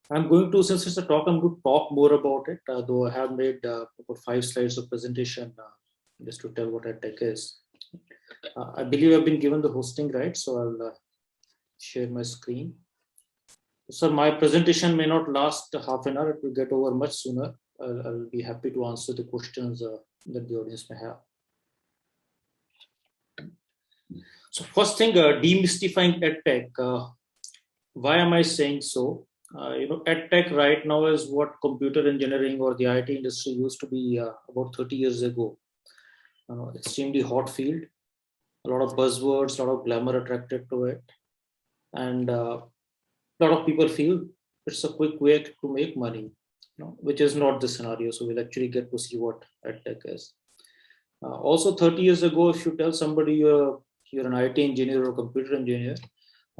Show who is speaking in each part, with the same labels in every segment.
Speaker 1: I'm going to, since it's a talk, I'm going to talk more about it, though I have made about 5 slides of presentation just to tell what EdTech is. I believe I've been given the hosting right, so I'll share my screen. So my presentation may not last half an hour, it will get over much sooner. I'll be happy to answer the questions that the audience may have. So first thing, demystifying EdTech. Why am I saying so? EdTech right now is what computer engineering or the IT industry used to be about 30 years ago. Extremely hot field, a lot of buzzwords, a lot of glamour attracted to it. And a lot of people feel it's a quick way to make money, which is not the scenario. So we'll actually get to see what EdTech is. Also 30 years ago, if you tell somebody you're an IT engineer or computer engineer,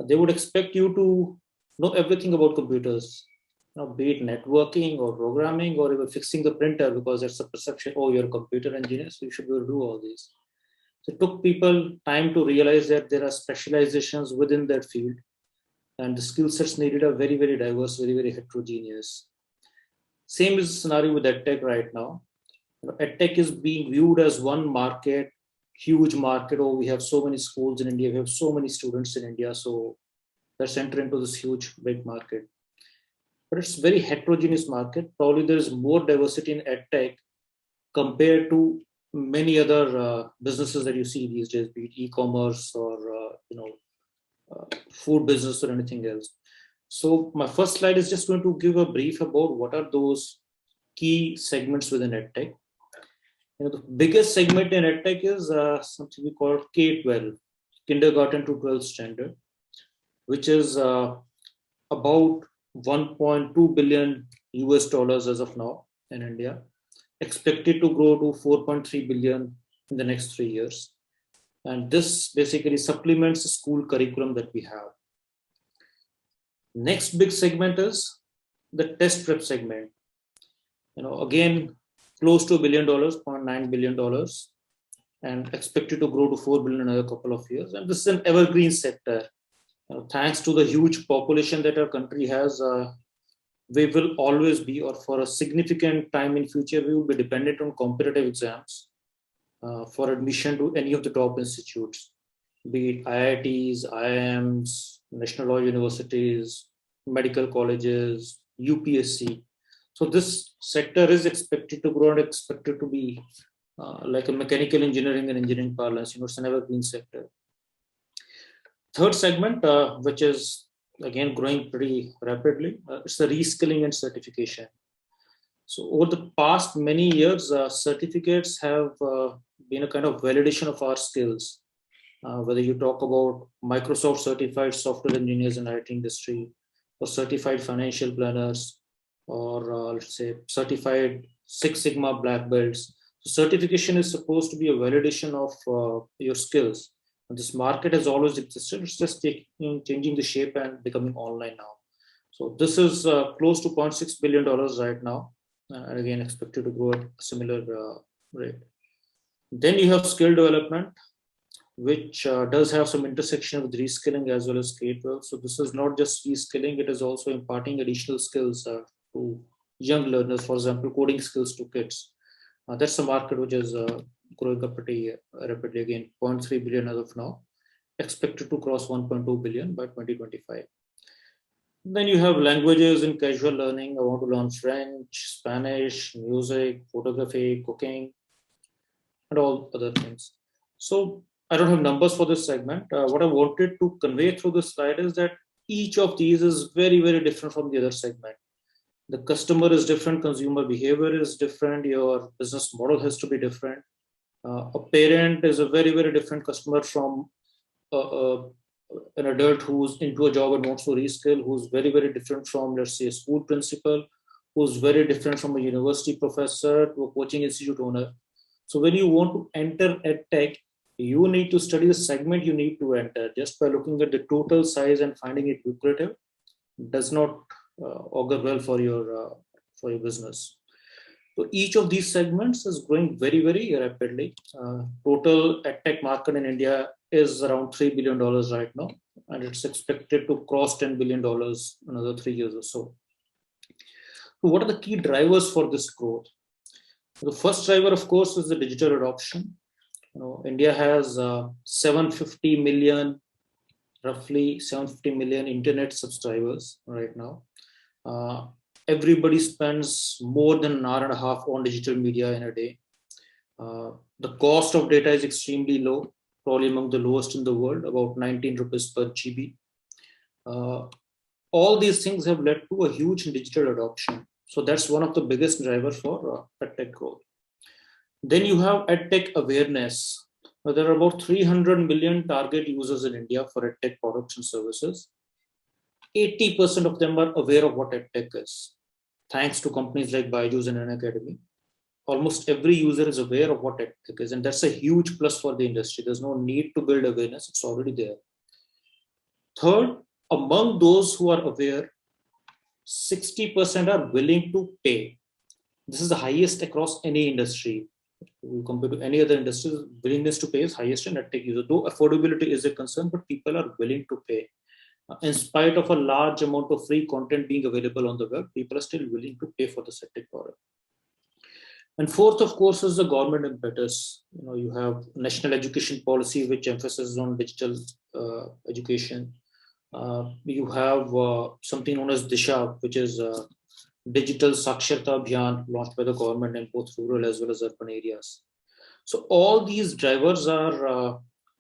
Speaker 1: they would expect you to know everything about computers, be it networking or programming or even fixing the printer, because that's a perception, oh, you're a computer engineer, so you should be able to do all these. So it took people time to realize that there are specializations within that field, and the skill sets needed are very, very diverse, very, very heterogeneous. Same is the scenario with EdTech right now. EdTech is being viewed as one market, huge market. Oh, we have so many schools in India, we have so many students in India, so let's enter into this huge, big market. But it's a very heterogeneous market. Probably there's more diversity in EdTech compared to many other businesses that you see these days, be it e-commerce or food business or anything else. So my first slide is just going to give a brief about what are those key segments within EdTech. The biggest segment in EdTech is something we call K-12, kindergarten to 12th standard, which is about 1.2 billion US dollars as of now in India, expected to grow to 4.3 billion in the next 3 years. And this basically supplements the school curriculum that we have. Next big segment is the test prep segment. Again, close to $1 billion, $0.9 billion, and expected to grow to 4 billion in another couple of years. And this is an evergreen sector. Thanks to the huge population that our country has, we will always be, or for a significant time in future, we will be dependent on competitive exams for admission to any of the top institutes, be it IITs, IIMs, national law universities, medical colleges, UPSC. So this sector is expected to grow and expected to be like a mechanical engineering and engineering parlance. It's an evergreen sector. Third segment, which is again growing pretty rapidly, it's the reskilling and certification. So over the past many years, certificates have been a kind of validation of our skills. Whether you talk about Microsoft certified software engineers in the IT industry, or certified financial planners, or let's say certified Six Sigma black belts. So certification is supposed to be a validation of your skills. And this market has always existed. It's just changing the shape and becoming online now. So this is close to $0.6 billion right now, and again expected to grow at a similar rate. Then you have skill development, which does have some intersection with reskilling as well as K-12. So this is not just reskilling, it is also imparting additional skills to young learners, for example, coding skills to kids. That's a market which is growing up pretty rapidly, again, 0.3 billion as of now, expected to cross 1.2 billion by 2025. Then you have languages and casual learning. I want to learn French, Spanish, music, photography, cooking, and all other things. So I don't have numbers for this segment. What I wanted to convey through this slide is that each of these is very, very different from the other segment. The customer is different, consumer behavior is different, your business model has to be different. A parent is a very, very different customer from an adult who's into a job and wants to reskill, who's very, very different from, let's say, a school principal, who's very different from a university professor to a coaching institute owner. So when you want to enter EdTech, you need to study the segment you need to enter. Just by looking at the total size and finding it lucrative does not augur well for your business. So each of these segments is growing very, very rapidly. Total EdTech market in India is around $3 billion right now, and it's expected to cross $10 billion in another 3 years or so. So what are the key drivers for this growth? The first driver, of course, is the digital adoption. India has 750 million, roughly 750 million internet subscribers right now. Everybody spends more than an hour and a half on digital media in a day. The cost of data is extremely low, probably among the lowest in the world, about 19 rupees per GB. All these things have led to a huge digital adoption. So that's one of the biggest drivers for EdTech growth. Then you have EdTech awareness. There are about 300 million target users in India for EdTech products and services. 80% of them are aware of what EdTech is, thanks to companies like Byju's and Unacademy. Almost every user is aware of what EdTech is, and that's a huge plus for the industry. There's no need to build awareness, it's already there. Third, among those who are aware, 60% are willing to pay. This is the highest across any industry. Compared to any other industry, willingness to pay is highest in EdTech user. Though affordability is a concern, but people are willing to pay. In spite of a large amount of free content being available on the web, people are still willing to pay for the EdTech product. And fourth, of course, is the government impetus. You have national education policy, which emphasizes on digital education. You have something known as Disha, which is Digital Saksharta Abhiyan, launched by the government in both rural as well as urban areas. So all these drivers are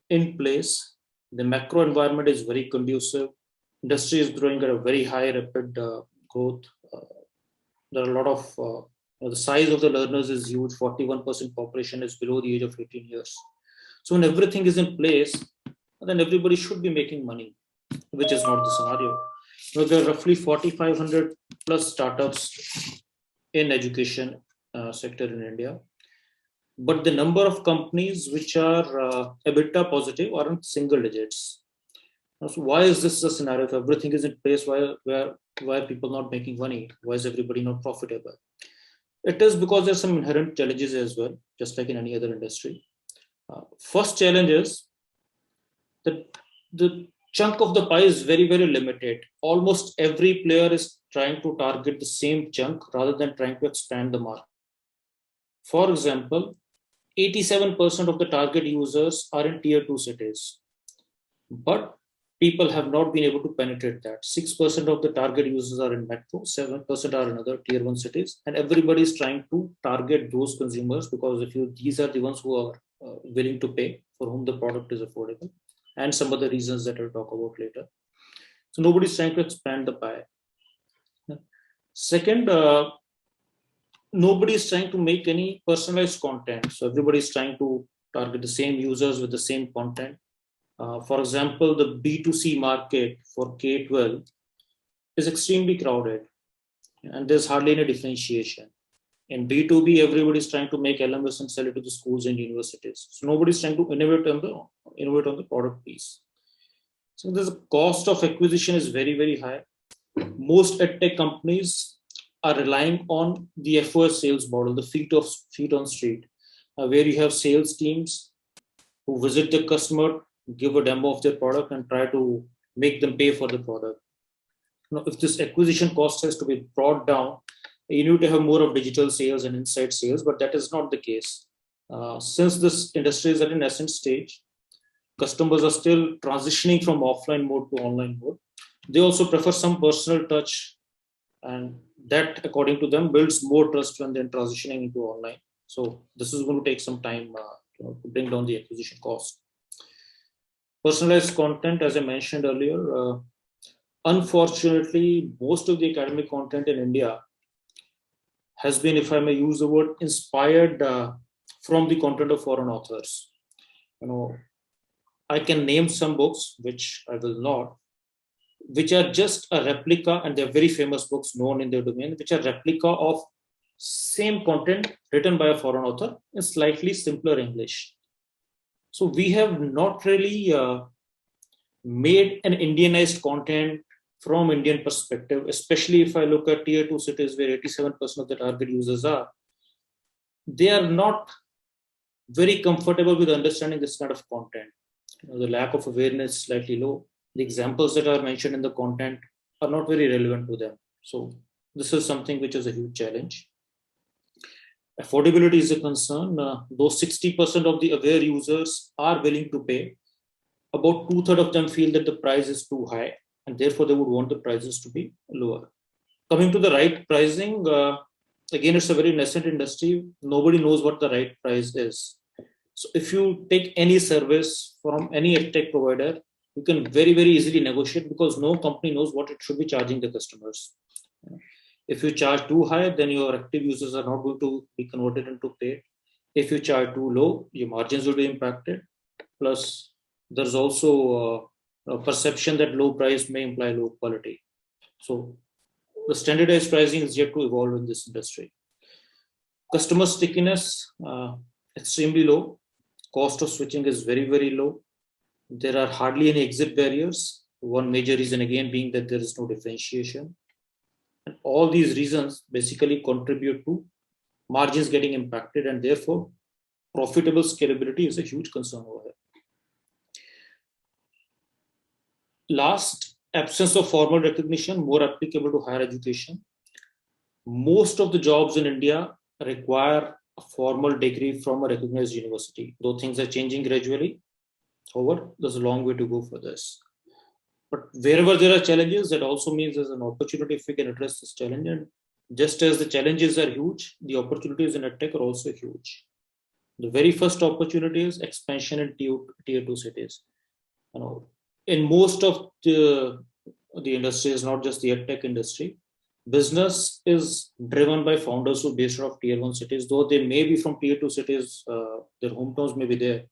Speaker 1: in place. The macro environment is very conducive. Industry is growing at a very high, rapid growth. There are a lot of the size of the learners is huge. 41% population is below the age of 18 years. So when everything is in place, then everybody should be making money, which is not the scenario. There are roughly 4,500 plus startups in education sector in India, but the number of companies which are EBITDA positive are in single digits. So why is this the scenario? If everything is in place, why are people not making money? Why is everybody not profitable? It is because there's some inherent challenges as well, just like in any other industry. First challenge is that the chunk of the pie is very, very limited. Almost every player is trying to target the same chunk rather than trying to expand the market. For example, 87% of the target users are in tier 2 cities, but people have not been able to penetrate that. 6% of the target users are in metro, 7% are in other tier 1 cities, and everybody is trying to target those consumers because these are the ones who are willing to pay, for whom the product is affordable, and some other reasons that I'll talk about later. So nobody's trying to expand the pie. Second, nobody is trying to make any personalized content. So everybody is trying to target the same users with the same content. For example, the B2C market for K-12 is extremely crowded, and there's hardly any differentiation. In B2B, everybody is trying to make LMS and sell it to the schools and universities. So nobody's trying to innovate on the product piece. So the cost of acquisition is very, very high. Most EdTech companies are relying on the FOS sales model, the feet on street, where you have sales teams who visit the customer, give a demo of their product, and try to make them pay for the product. If this acquisition cost has to be brought down, you need to have more of digital sales and inside sales, but that is not the case. Since this industry is at an nascent stage, customers are still transitioning from offline mode to online mode. They also prefer some personal touch, and that, according to them, builds more trust when they're transitioning into online. So this is going to take some time to bring down the acquisition cost. Personalized content, as I mentioned earlier, unfortunately, most of the academic content in India has been, if I may use the word, inspired from the content of foreign authors. I can name some books, which I will not, which are just a replica, and they're very famous books known in their domain, which are replica of same content written by a foreign author in slightly simpler English. So we have not really made an Indianized content from Indian perspective, especially if I look at tier 2 cities where 87% of the target users are. They are not very comfortable with understanding this kind of content. The lack of awareness is slightly low. The examples that are mentioned in the content are not very relevant to them. So This is something which is a huge challenge. Affordability is a concern. Though 60% of the aware users are willing to pay, about 2/3 of them feel that the price is too high, and therefore they would want the prices to be lower. Coming to the right pricing, again, it's a very nascent industry. Nobody knows what the right price is. So if you take any service from any EdTech provider, you can very, very easily negotiate because no company knows what it should be charging the customers. If you charge too high, then your active users are not going to be converted into paid. If you charge too low, your margins will be impacted. Plus, there's also a perception that low price may imply low quality. So the standardized pricing is yet to evolve in this industry. Customer stickiness, extremely low. Cost of switching is very, very low. There are hardly any exit barriers. One major reason again being that there is no differentiation. And all these reasons basically contribute to margins getting impacted, and therefore profitable scalability is a huge concern over here. Last, absence of formal recognition, more applicable to higher education. Most of the jobs in India require a formal degree from a recognized university, though things are changing gradually. However, there's a long way to go for this. But wherever there are challenges, that also means there's an opportunity if we can address this challenge. And just as the challenges are huge, the opportunities in EdTech are also huge. The very first opportunity is expansion in tier 2 cities. In most of the industries, not just the EdTech industry, business is driven by founders who are based out of tier 1 cities, though they may be from tier 2 cities, their hometowns may be there.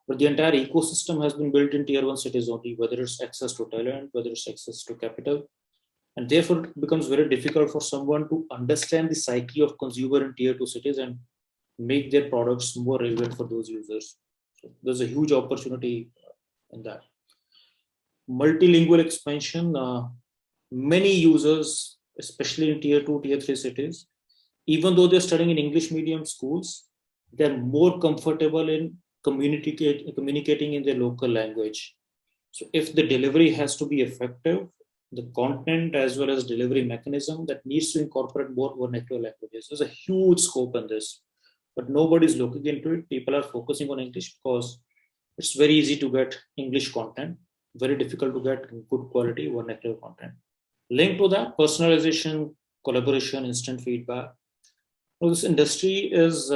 Speaker 1: But the entire ecosystem has been built in tier 1 cities only, whether it's access to talent, whether it's access to capital. And therefore, it becomes very difficult for someone to understand the psyche of consumer in tier 2 cities and make their products more relevant for those users. So there's a huge opportunity in that. Multilingual expansion, many users, especially in tier 2, tier 3 cities, even though they're studying in English medium schools, they're more comfortable in communicating in their local language. So if the delivery has to be effective, the content as well as delivery mechanism that needs to incorporate more vernacular languages. There's a huge scope in this, but nobody's looking into it. People are focusing on English because it's very easy to get English content, very difficult to get good quality vernacular content. Linked to that, personalization, collaboration, instant feedback. Now, this industry is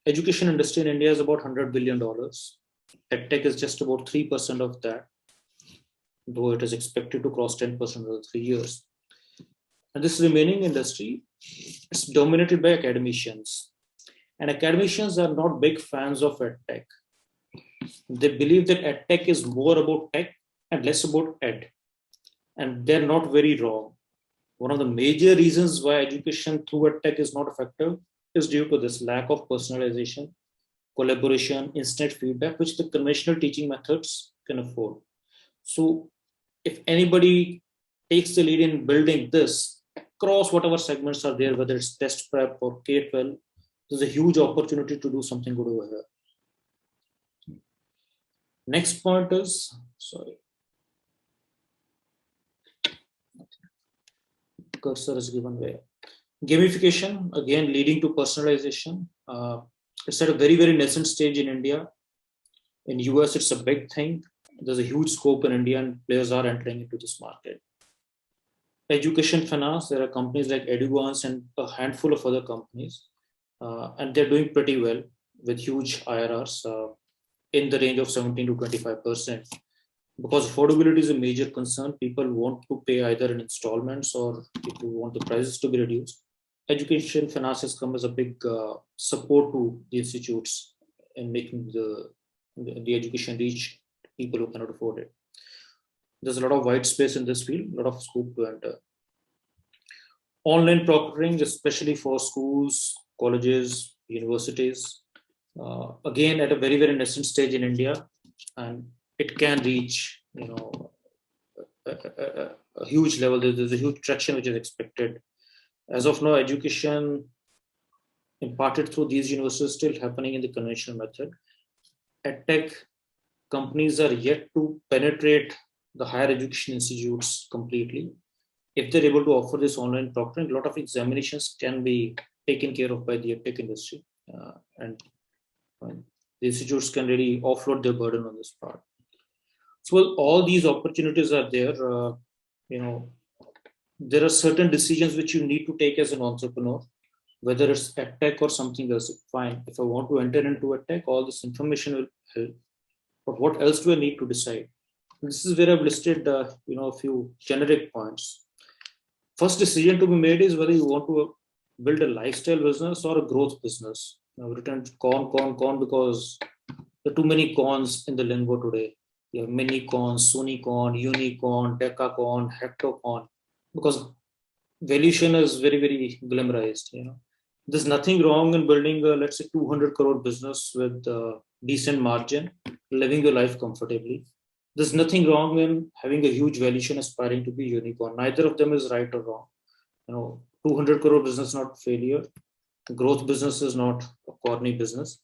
Speaker 1: education industry in India is about $100 billion. EdTech is just about 3% of that, though it is expected to cross 10% over 3 years. And this remaining industry is dominated by academicians. And academicians are not big fans of EdTech. They believe that EdTech is more about tech and less about ed. And they're not very wrong. One of the major reasons why education through EdTech is not effective is due to this lack of personalization, collaboration, instant feedback, which the conventional teaching methods can afford. So if anybody takes the lead in building this across whatever segments are there, whether it's test prep or K-12, there's a huge opportunity to do something good over here. Next point is, cursor is given where. Gamification, again, leading to personalization. It's at a very, very nascent stage in India. In US, it's a big thing. There's a huge scope in India and players are entering into this market. Education finance, there are companies like Eduvance and a handful of other companies. And they're doing pretty well with huge IRRs in the range of 17 to 25%. Because affordability is a major concern, people want to pay either in installments or people want the prices to be reduced. Education finance has come as a big support to the institutes in making the education reach people who cannot afford it. There's a lot of white space in this field, a lot of scope to enter. Online proctoring, especially for schools, colleges, universities, again at a very, very nascent stage in India, and it can reach, a huge level. There's a huge traction which is expected. As of now, education imparted through these universities is still happening in the conventional method. EdTech companies are yet to penetrate the higher education institutes completely. if they're able to offer this online proctoring, a lot of examinations can be taken care of by the EdTech industry, and the institutes can really offload their burden on this part. So well, all these opportunities are there. There are certain decisions which you need to take as an entrepreneur, whether it's EdTech or something else. Fine, if I want to enter into EdTech, all this information will help. But what else do I need to decide? This is where I've listed, a few generic points. First decision to be made is whether you want to build a lifestyle business or a growth business. I've written con because there are too many cons in the lingo today. You have mini cons, Sonicon, Unicorn, Decacon, Hectocon, because valuation is very, very glamorized. There's nothing wrong in building a, let's say, 200 crore business with decent margin, living your life comfortably. There's nothing wrong in having a huge valuation aspiring to be unicorn. Neither of them is right or wrong. 200 crore business is not failure. Growth business is not a corny business.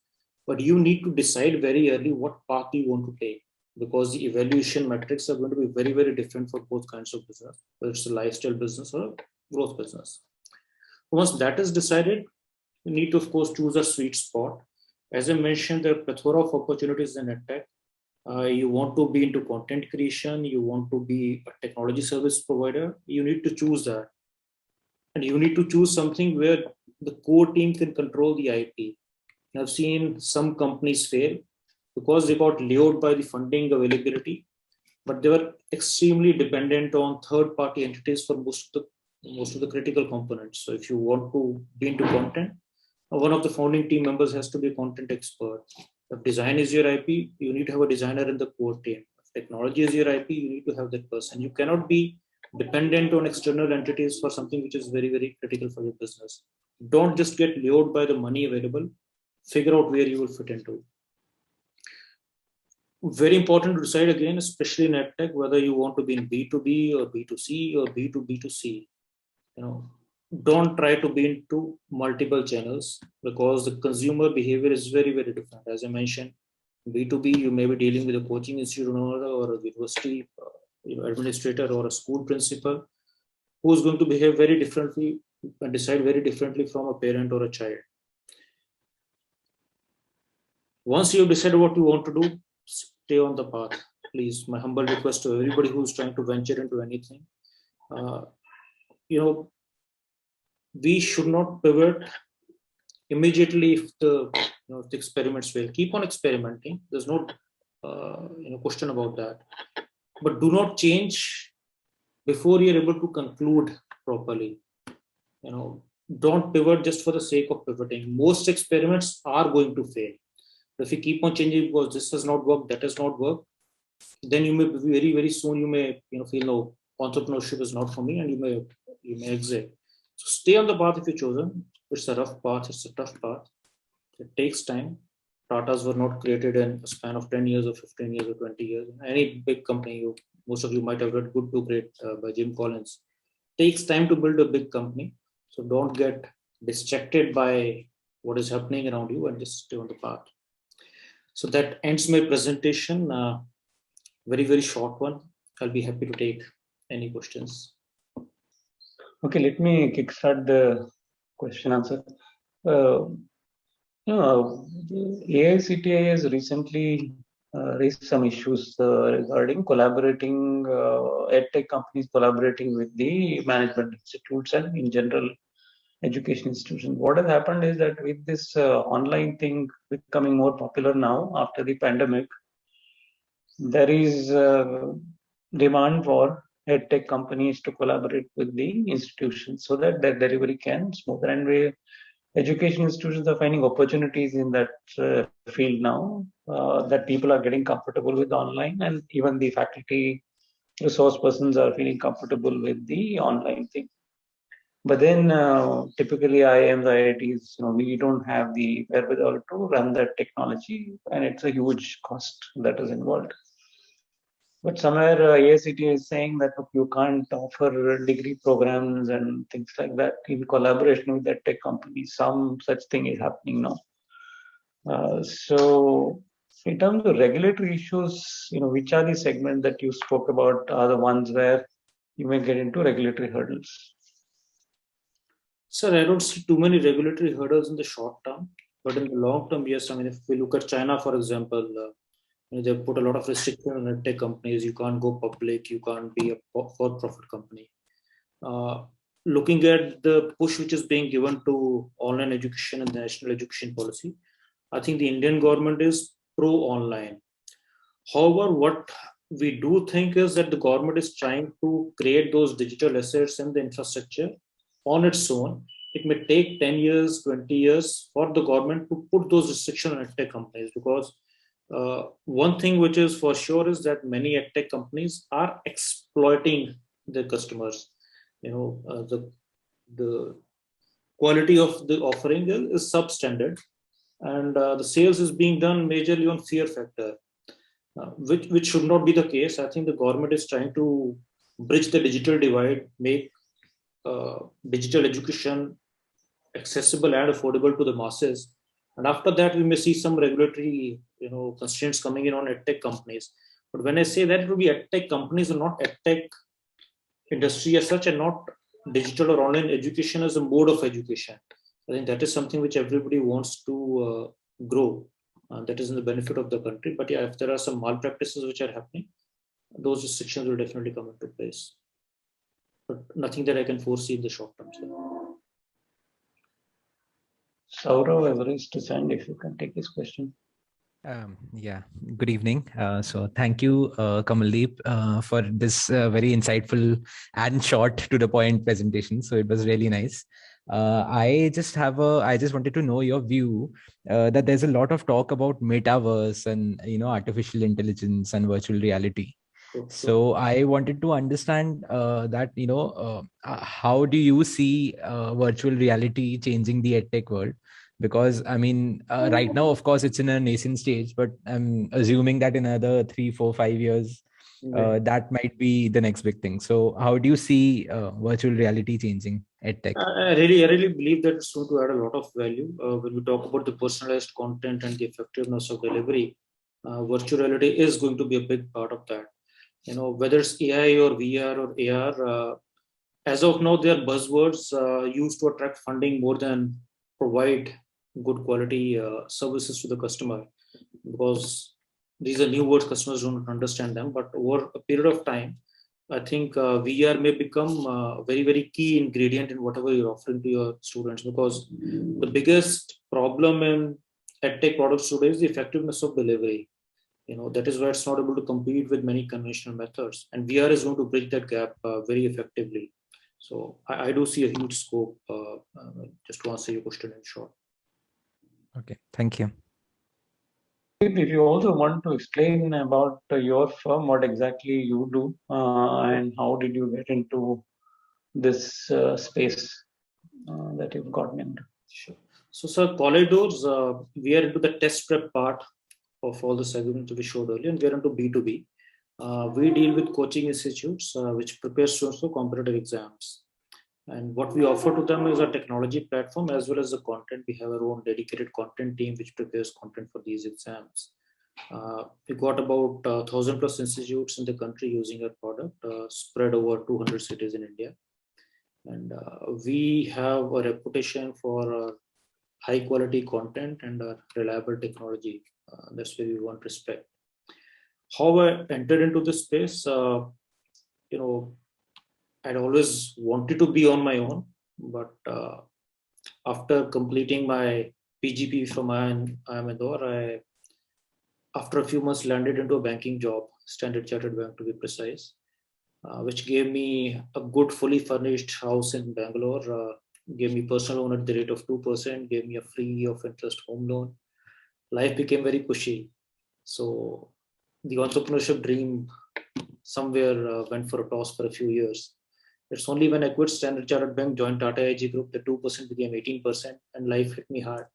Speaker 1: But you need to decide very early what path you want to take, because the evaluation metrics are going to be very, very different for both kinds of business, whether it's a lifestyle business or a growth business. Once that is decided, you need to, of course, choose a sweet spot. As I mentioned, there are a plethora of opportunities in EdTech. You want to be into content creation, you want to be a technology service provider, you need to choose that. And you need to choose something where the core team can control the IP. I've seen some companies fail because they got lured by the funding availability, but they were extremely dependent on third-party entities for most of the critical components. So if you want to be into content, one of the founding team members has to be a content expert. If design is your IP, you need to have a designer in the core team. If technology is your IP, you need to have that person. You cannot be dependent on external entities for something which is very, very critical for your business. Don't just get lured by the money available. Figure out where you will fit into. Very important to decide again, especially in EdTech, whether you want to be in B2B or B2C or B2B2C. Don't try to be into multiple channels, because the consumer behavior is very, very different. As I mentioned, B2B, you may be dealing with a coaching institute or a university administrator or a school principal who is going to behave very differently and decide very differently from a parent or a child. Once you decide what you want to do, stay on the path. Please, my humble request to everybody who's trying to venture into anything. We should not pivot immediately if the experiments fail. Keep on experimenting. There's no question about that. But do not change before you're able to conclude properly. Don't pivot just for the sake of pivoting. Most experiments are going to fail. If you keep on changing because this has not worked, that has not worked, then you may very, very soon you may feel no, entrepreneurship is not for me, and you may exit. So stay on the path if you've chosen. It's a rough path, it's a tough path. It takes time. Tatas were not created in a span of 10 years or 15 years or 20 years. Any big company, most of you might have read Good to Great by Jim Collins. It takes time to build a big company. So don't get distracted by what is happening around you, and just stay on the path. So that ends my presentation. Very, very short one. I'll be happy to take any questions.
Speaker 2: Okay, let me kickstart the question answer. AICTI has recently raised some issues regarding collaborating, EdTech companies collaborating with the management institutes and in general education institutions. What has happened is that with this online thing becoming more popular now after the pandemic, there is demand for EdTech companies to collaborate with the institutions so that their delivery can smoother. And education institutions are finding opportunities in that field now, that people are getting comfortable with online, and even the faculty resource persons are feeling comfortable with the online thing. But then typically IIMs, IITs, we don't have the wherewithal to run that technology, and it's a huge cost that is involved. But somewhere AICTI is saying that look, you can't offer degree programs and things like that in collaboration with that tech company. Some such thing is happening now. So in terms of regulatory issues, which are the segments that you spoke about are the ones where you may get into regulatory hurdles?
Speaker 1: Sir, I don't see too many regulatory hurdles in the short term, but in the long term, yes. I mean, if we look at China, for example, they've put a lot of restrictions on tech companies. You can't go public. You can't be a for-profit company. Looking at the push which is being given to online education and the national education policy, I think the Indian government is pro-online. However, what we do think is that the government is trying to create those digital assets and the infrastructure on its own. It may take 10 years, 20 years for the government to put those restrictions on tech companies, because one thing which is for sure is that many tech companies are exploiting their customers. The quality of the offering is substandard, and the sales is being done majorly on fear factor, which should not be the case. I think the government is trying to bridge the digital divide, make digital education accessible and affordable to the masses. And after that, we may see some regulatory, constraints coming in on edtech companies. But when I say that, it will be edtech companies and not edtech industry as such, and not digital or online education as a mode of education. I think that is something which everybody wants to grow. That is in the benefit of the country. But yeah, if there are some malpractices which are happening, those restrictions will definitely come into place. But nothing that I can foresee in the short term.
Speaker 2: Saurav, have raised his hand. If you can take his question.
Speaker 3: Yeah, good evening. So thank you, Kamaldeep, for this very insightful and short to the point presentation. So it was really nice. I just wanted to know your view that there's a lot of talk about metaverse and, artificial intelligence and virtual reality. So I wanted to understand that, how do you see virtual reality changing the edtech world? Because I mean, right now, of course, it's in a nascent stage, but I'm assuming that in another 3, 4, 5 years, that might be the next big thing. So how do you see virtual reality changing edtech?
Speaker 1: I really believe that it's going to add a lot of value. When we talk about the personalized content and the effectiveness of delivery, virtual reality is going to be a big part of that. Whether it's AI or VR or AR, as of now, they are buzzwords used to attract funding more than provide good quality services to the customer, because these are new words, customers don't understand them. But over a period of time, I think VR may become a very key ingredient in whatever you're offering to your students, because the biggest problem in edtech products today is the effectiveness of delivery. That is why it's not able to compete with many conventional methods, and VR is going to bridge that gap very effectively. So I do see a huge scope, just to answer your question in short.
Speaker 3: Okay, thank you.
Speaker 2: If you also want to explain about your firm, what exactly you do, and how did you get into this space that you've gotten into?
Speaker 1: Sure. So, sir, College Doors, we are into the test prep part of all the segments we showed earlier, and we are into B2B. We deal with coaching institutes which prepare students for competitive exams. And what we offer to them is a technology platform as well as the content. We have our own dedicated content team which prepares content for these exams. We got about 1,000 plus institutes in the country using our product, spread over 200 cities in India. And we have a reputation for high quality content and reliable technology. That's where we want respect. How I entered into this space, I'd always wanted to be on my own, but after completing my PGP from IIM Indore, after a few months landed into a banking job, Standard Chartered Bank to be precise, which gave me a good fully furnished house in Bangalore, gave me personal loan at the rate of 2%, gave me a free of interest home loan. Life became very pushy. So the entrepreneurship dream somewhere went for a toss for a few years. It's only when I quit Standard Chartered Bank, joined Tata AIG Group, the 2% became 18%, and life hit me hard.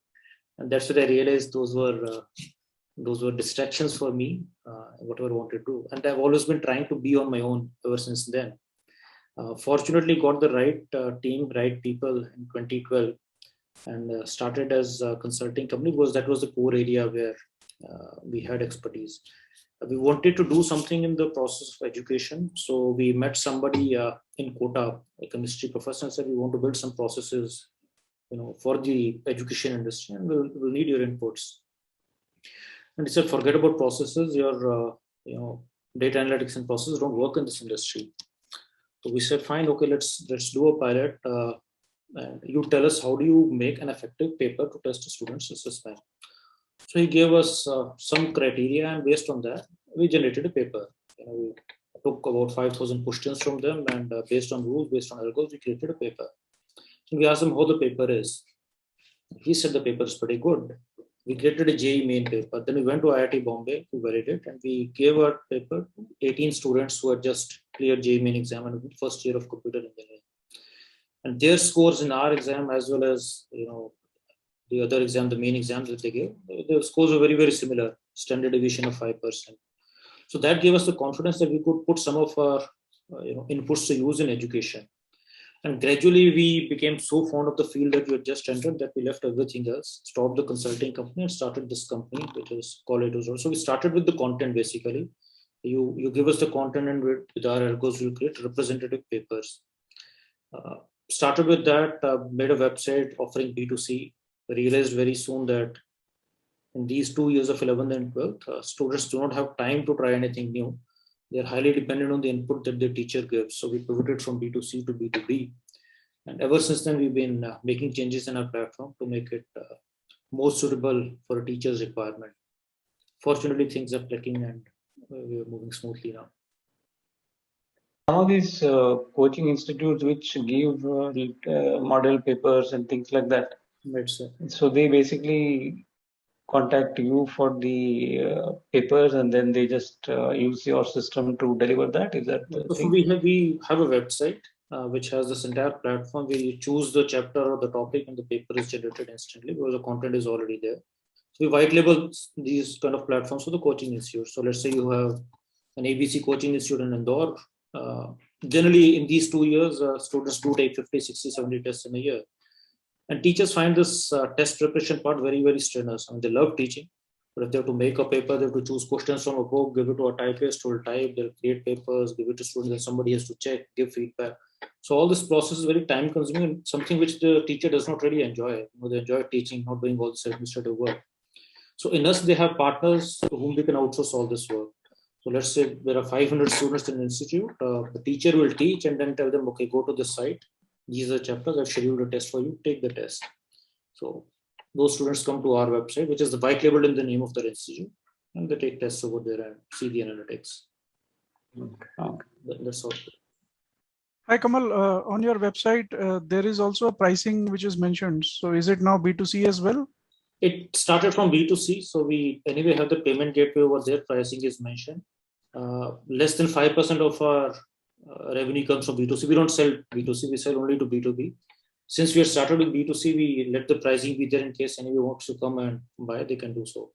Speaker 1: And that's when I realized those were distractions for me, whatever I wanted to do. And I've always been trying to be on my own ever since then. Fortunately, got the right team, right people in 2012, and started as a consulting company, because that was the core area where we had expertise. we wanted to do something in the process of education. So we met somebody in Kota, a chemistry professor, and said, we want to build some processes, for the education industry, and we'll need your inputs. And he said, forget about processes. Your, data analytics and processes don't work in this industry. So we said, fine, okay, let's do a pilot. And you tell us, how do you make an effective paper to test a student's assessment? So he gave us some criteria, and based on that, we generated a paper. We took about 5,000 questions from them, and based on rules, based on algos, we created a paper. So we asked him how the paper is. He said the paper is pretty good. We created a JEE main paper. Then we went to IIT Bombay to validate, and we gave our paper to 18 students who had just cleared JEE main exam and first year of computer engineering. And their scores in our exam, as well as the other exam, the main exam that they gave, the scores were very, very similar, standard deviation of 5%. So that gave us the confidence that we could put some of our inputs to use in education. And gradually we became so fond of the field that we had just entered that we left everything else, stopped the consulting company, and started this company, which is called Eduzor. So we started with the content basically. You give us the content, and with our algos we'll create representative papers. Started with that, made a website offering B2C. Realized very soon that in these 2 years of 11th and 12th, students do not have time to try anything new. They're highly dependent on the input that their teacher gives. So we pivoted from B2C to B2B. And ever since then, we've been making changes in our platform to make it more suitable for a teacher's requirement. Fortunately, things are clicking, and we're moving smoothly now.
Speaker 2: Some of these coaching institutes which give model papers and things like that.
Speaker 1: Right, sir.
Speaker 2: So they basically contact you for the papers, and then they just use your system to deliver that. Is that the thing?
Speaker 1: We have a website which has this entire platform where you choose the chapter or the topic, and the paper is generated instantly because the content is already there. So we white label these kind of platforms for the coaching institute. So let's say you have an ABC coaching institute in Indore. Generally, in these 2 years, students do take 50, 60, 70 tests in a year. And teachers find this test preparation part very, very strenuous. I mean, they love teaching, but if they have to make a paper, they have to choose questions from a book, give it to a typist, who will type, they'll create papers, give it to students, and somebody has to check, give feedback. So all this process is very time consuming, and something which the teacher does not really enjoy. They enjoy teaching, not doing all this administrative work. So in us, they have partners to whom they can outsource all this work. So let's say there are 500 students in the institute. The teacher will teach and then tell them, okay, go to this site. These are the chapters. I've scheduled a test for you. Take the test. So those students come to our website, which is the white labeled in the name of the institute, and they take tests over there and see the analytics.
Speaker 2: Okay.
Speaker 1: That's all.
Speaker 4: Hi Kamal, on your website, there is also a pricing which is mentioned. So is it now B2C as well?
Speaker 1: It started from B2C. So we anyway have the payment gateway over there. Pricing is mentioned. Less than 5% of our revenue comes from B2C. We don't sell B2C. We sell only to B2B. Since we have started with B2C, we let the pricing be there in case anyone wants to come and buy, they can do so.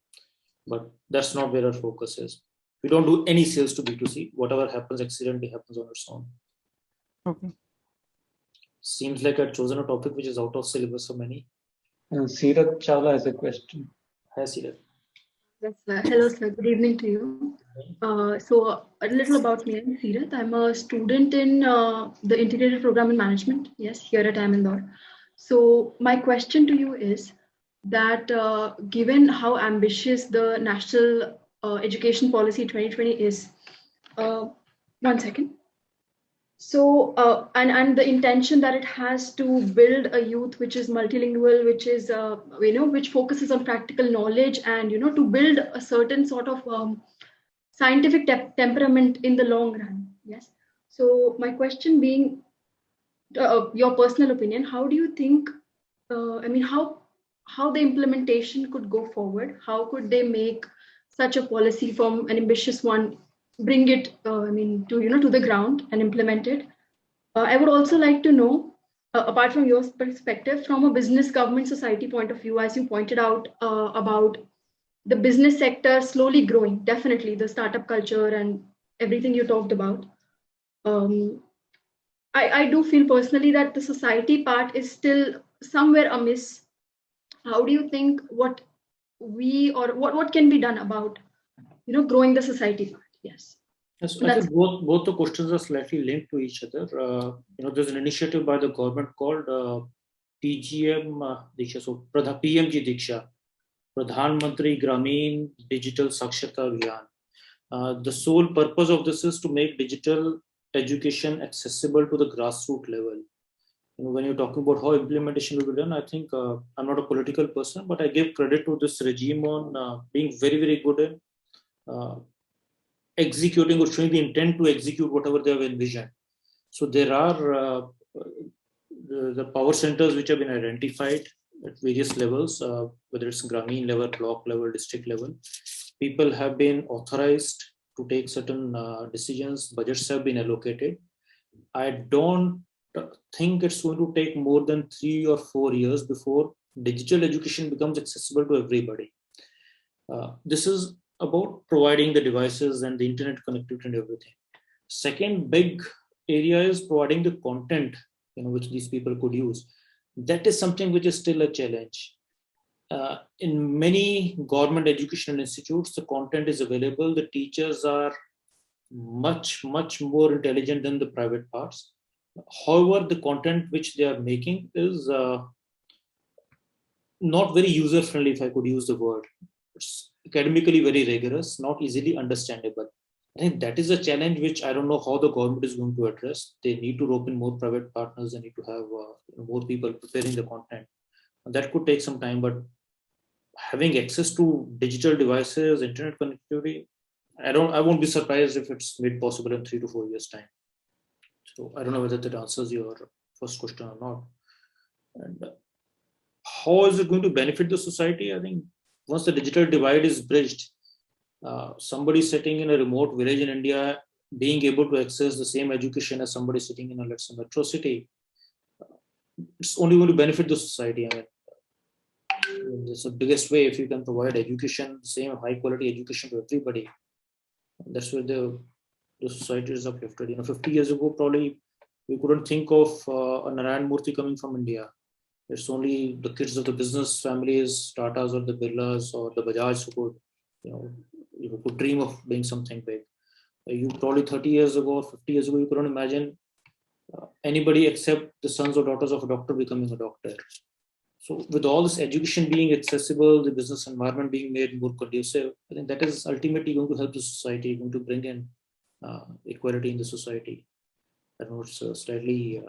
Speaker 1: But that's not where our focus is. We don't do any sales to B2C. Whatever happens accidentally happens on its own.
Speaker 4: Okay.
Speaker 1: Seems like I've chosen a topic which is out of syllabus for many.
Speaker 2: Sirat Chawla has a question.
Speaker 1: Hi, Sirat.
Speaker 5: Yes, sir. Hello, sir. Good evening to you. So a little about me. I'm Sirat. I'm a student in the Integrated Program in Management. Yes, here at Indore. So my question to you is that given how ambitious the National Education Policy 2020 is, 1 second. So and the intention that it has to build a youth which is multilingual, which is which focuses on practical knowledge, and to build a certain sort of scientific temperament in the long run. Yes. So my question being, your personal opinion, how do you think? How the implementation could go forward? How could they make such a policy from an ambitious one, bring it to the ground and implement it? I would also like to know, apart from your perspective, from a business, government, society point of view, as you pointed out about the business sector slowly growing, definitely the startup culture and everything you talked about. I do feel personally that the society part is still somewhere amiss. How do you think what can be done about growing the society part. Yes.
Speaker 1: Yes, I think both the questions are slightly linked to each other. There's an initiative by the government called PGM Diksha, so PMG Diksha, Pradhan Mantri Gramin Digital Saksharta Abhiyan. The sole purpose of this is to make digital education accessible to the grassroots level. When you're talking about how implementation will be done, I think I'm not a political person, but I give credit to this regime on being very, very good in executing or showing the intent to execute whatever they have envisioned. So there are the power centers which have been identified at various levels, whether it's Grameen level, block level, district level. People have been authorized to take certain decisions, budgets have been allocated. I don't think it's going to take more than 3 or 4 years before digital education becomes accessible to everybody. This is about providing the devices and the internet connectivity and everything. Second big area is providing the content, which these people could use. That is something which is still a challenge. In many government educational institutes, the content is available. The teachers are much, much more intelligent than the private parts. However, the content which they are making is not very user-friendly, if I could use the word. It's academically very rigorous, not easily understandable. I think that is a challenge which I don't know how the government is going to address. They need to rope in more private partners. They need to have more people preparing the content. And that could take some time, but having access to digital devices, internet connectivity, I won't be surprised if it's made possible in 3 to 4 years' time. So I don't know whether that answers your first question or not. And how is it going to benefit the society? I think once the digital divide is bridged, somebody sitting in a remote village in India being able to access the same education as somebody sitting in a, let's say, metro city, it's only going to benefit the society. I mean, it's the biggest way if you can provide education, same high quality education to everybody. That's where the society is uplifted. 50 years ago, probably we couldn't think of a Narayan Murthy coming from India. It's only the kids of the business families, Tatas or the Birlas or the Bajaj who could dream of doing something big. You probably 30 years ago or 50 years ago, you couldn't imagine anybody except the sons or daughters of a doctor becoming a doctor. So with all this education being accessible, the business environment being made more conducive, I think that is ultimately going to help the society, going to bring in equality in the society. I know it's a slightly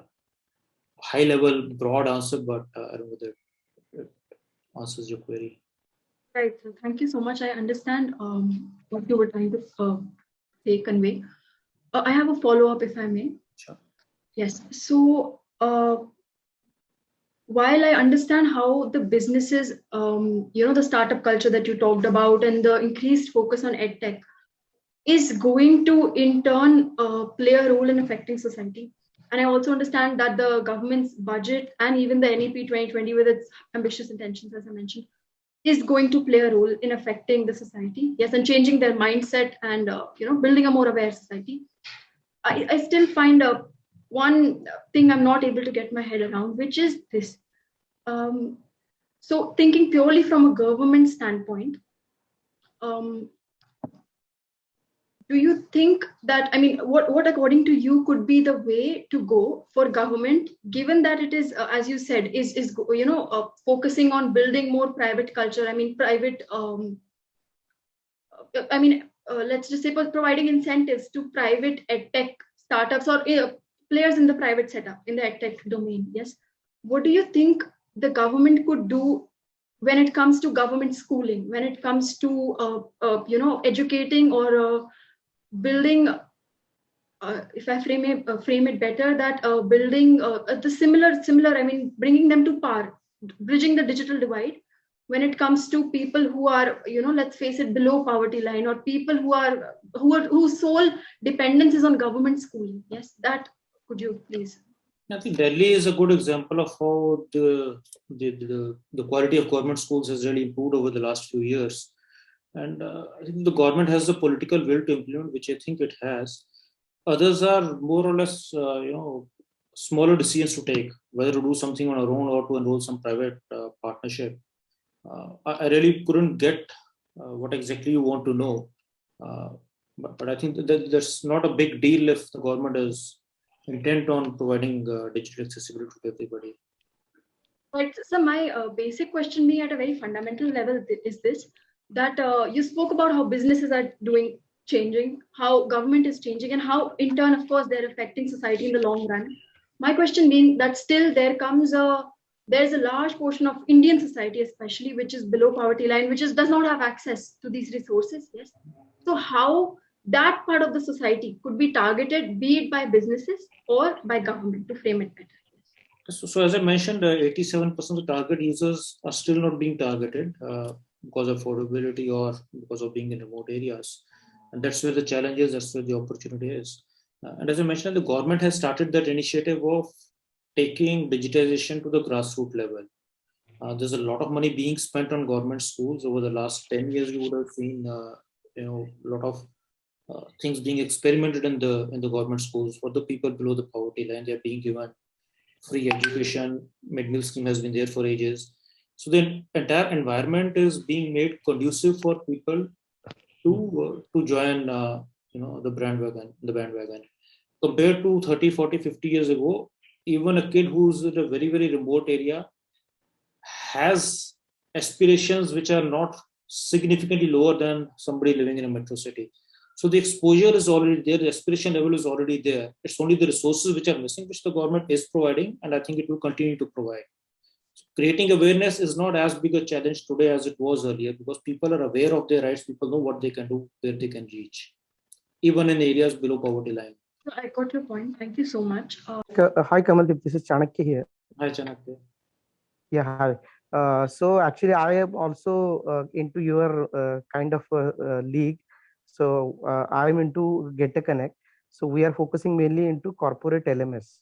Speaker 1: high level, broad answer, but I don't know whether it answers your query.
Speaker 5: Right. So thank you so much. I understand what you were trying to convey. I have a follow-up, if I may.
Speaker 1: Sure.
Speaker 5: Yes. So while I understand how the businesses, the startup culture that you talked about and the increased focus on EdTech is going to in turn play a role in affecting society. And I also understand that the government's budget and even the NEP 2020 with its ambitious intentions, as I mentioned, is going to play a role in affecting the society. Yes, and changing their mindset and building a more aware society. I still find one thing I'm not able to get my head around, which is this. So thinking purely from a government standpoint, do you think that, what according to you could be the way to go for government, given that it is, as you said, is focusing on building more private culture? Let's just say providing incentives to private EdTech startups or players in the private setup in the EdTech domain. Yes. What do you think the government could do when it comes to government schooling, when it comes to educating or building, if I frame it better, that building the similar, bringing them to par, bridging the digital divide when it comes to people who are, let's face it, below poverty line, or people whose sole dependence is on government schooling. Yes, that could you please?
Speaker 1: I think Delhi is a good example of how the quality of government schools has really improved over the last few years. And I think the government has the political will to implement, which I think it has. Others are more or less, smaller decisions to take, whether to do something on our own or to enroll some private partnership. I really couldn't get what exactly you want to know. But I think that there's not a big deal if the government is intent on providing digital accessibility to everybody.
Speaker 5: Right. So my basic question being at a very fundamental level is this, that you spoke about how businesses are changing, how government is changing, and how in turn, of course, they're affecting society in the long run. My question being that still there's a large portion of Indian society, especially, which is below poverty line, which does not have access to these resources. Yes. So how that part of the society could be targeted, be it by businesses or by government, to frame it better.
Speaker 1: So as I mentioned, 87% of the target users are still not being targeted because of affordability or because of being in remote areas. And that's where the challenge is, that's where the opportunity is. And as I mentioned, the government has started that initiative of taking digitization to the grassroots level. There's a lot of money being spent on government schools. Over the last 10 years, you would have seen a lot of things being experimented in the government schools for the people below the poverty line. They're being given free education. Mid-meal scheme has been there for ages. So the entire environment is being made conducive for people to join the bandwagon. Compared to 30, 40, 50 years ago, even a kid who's in a very, very remote area has aspirations which are not significantly lower than somebody living in a metro city. So the exposure is already there, the aspiration level is already there. It's only the resources which are missing, which the government is providing, and I think it will continue to provide. So creating awareness is not as big a challenge today as it was earlier, because people are aware of their rights, people know what they can do, where they can reach, even in areas below poverty line.
Speaker 5: I got your point. Thank you so much.
Speaker 6: Hi, Kamaldeep. This is Chanakya here.
Speaker 1: Hi, Chanakya.
Speaker 6: Yeah, hi. So actually, I am also into your kind of league. So I'm into Get a Connect. So we are focusing mainly into corporate LMS.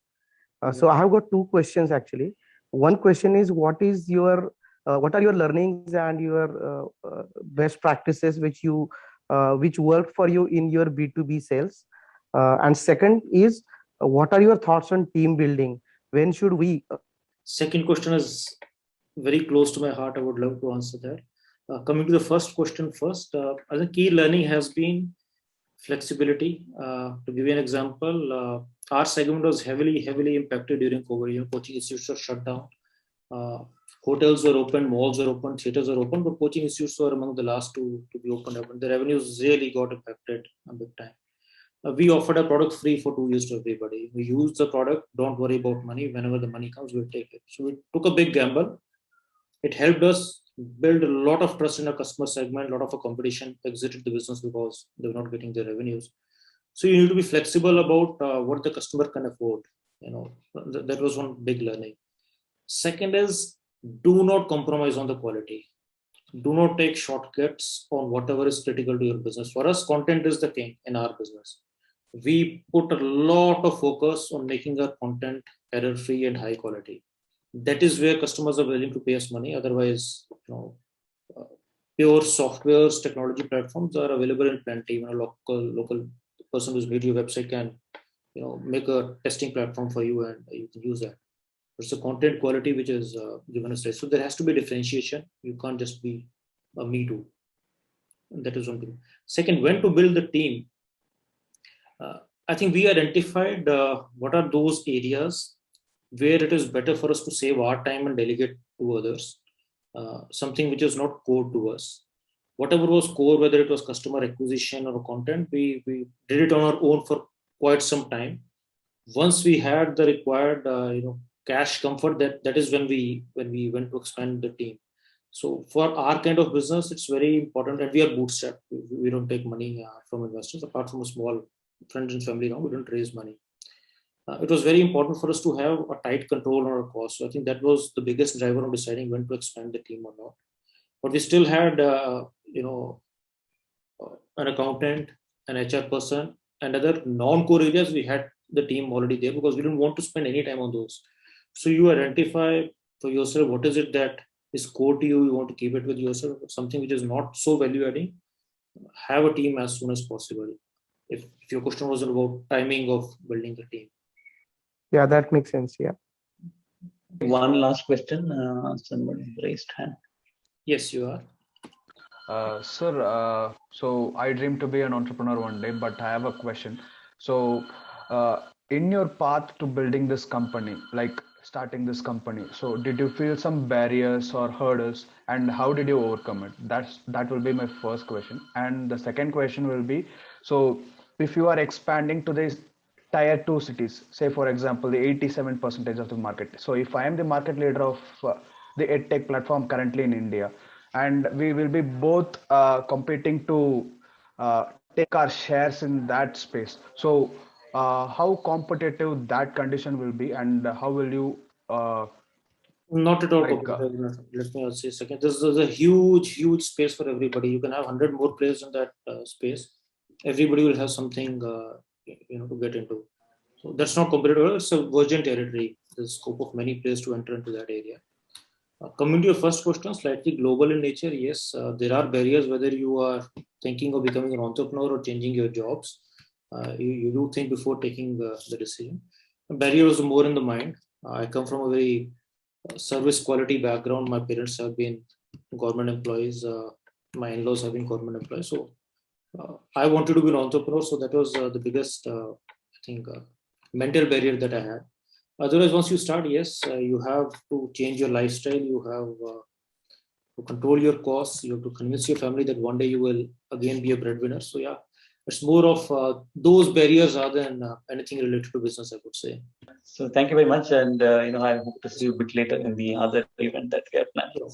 Speaker 6: So I have got two questions actually. One question is, what are your learnings and your best practices which worked for you in your B2B sales? And second is, what are your thoughts on team building? When should we?
Speaker 1: Second question is very close to my heart. I would love to answer that. Coming to the first question first, I think key learning has been flexibility. To give you an example, our segment was heavily impacted during COVID. Coaching institutes were shut down. Hotels were open, malls were open, theaters were open, but coaching institutes were among the last to be opened up. And the revenues really got impacted a big time. We offered a product free for 2 years to everybody. We used the product, don't worry about money. Whenever the money comes, we'll take it. So we took a big gamble. It helped us build a lot of trust in our customer segment. A lot of our competition exited the business because they were not getting their revenues. So you need to be flexible about what the customer can afford. That was one big learning. Second is, do not compromise on the quality. Do not take shortcuts on whatever is critical to your business. For us, content is the king in our business. We put a lot of focus on making our content error-free and high quality. That is where customers are willing to pay us money. Otherwise, pure softwares, technology platforms are available in plenty. Even a local person who's made your website can, make a testing platform for you, and you can use that. It's the content quality which is given us. So there has to be differentiation. You can't just be a me too. And that is one thing. Second, when to build the team. I think we identified what are those areas where it is better for us to save our time and delegate to others. Something which is not core to us. Whatever was core, whether it was customer acquisition or content, we did it on our own for quite some time. Once we had the required cash comfort, that is when we went to expand the team. So for our kind of business, it's very important, and we are bootstrapped. We don't take money from investors, apart from a small friends and family round. We don't raise money. It was very important for us to have a tight control on our costs. So I think that was the biggest driver of deciding when to expand the team or not. But we still had an accountant, an HR person, and other non-core areas. We had the team already there because we didn't want to spend any time on those. So you identify for yourself what is it that is core to you. You want to keep it with yourself. Something which is not so value adding, have a team as soon as possible. If your question was about timing of building the team.
Speaker 6: Yeah, that makes sense. Yeah.
Speaker 2: One last question. Somebody raised hand.
Speaker 1: Yes, you are.
Speaker 7: Sir, so I dream to be an entrepreneur one day, but I have a question. So, uh, in your path to building this company, like starting this company, so did you feel some barriers or hurdles, and how did you overcome it? That will be my first question. And the second question will be, so if you are expanding to this tier 2 cities, say for example the 87% of the market, so if I am the market leader of the edtech platform currently in India, and we will be both competing to take our shares in that space, so how competitive that condition will be, and how will you
Speaker 1: Not at all
Speaker 7: like
Speaker 1: competitive. Let me say a second. This is a huge space for everybody. You can have 100 more players in that space. Everybody will have something, to get into. So that's not competitive. It's a virgin territory. There's scope of many players to enter into that area. Coming to your first question, slightly global in nature, yes, there are barriers whether you are thinking of becoming an entrepreneur or changing your jobs. You do think before taking the decision. The barrier was more in the mind. I come from a very service quality background. My parents have been government employees. My in-laws have been government employees. So I wanted to be an entrepreneur. So that was the biggest, I think, mental barrier that I had. Otherwise, once you start, yes, you have to change your lifestyle. You have to control your costs. You have to convince your family that one day you will again be a breadwinner. So yeah, it's more of those barriers rather than anything related to business, I would say.
Speaker 2: So thank you very much, and I hope to see you a bit later in the other event that we are planning.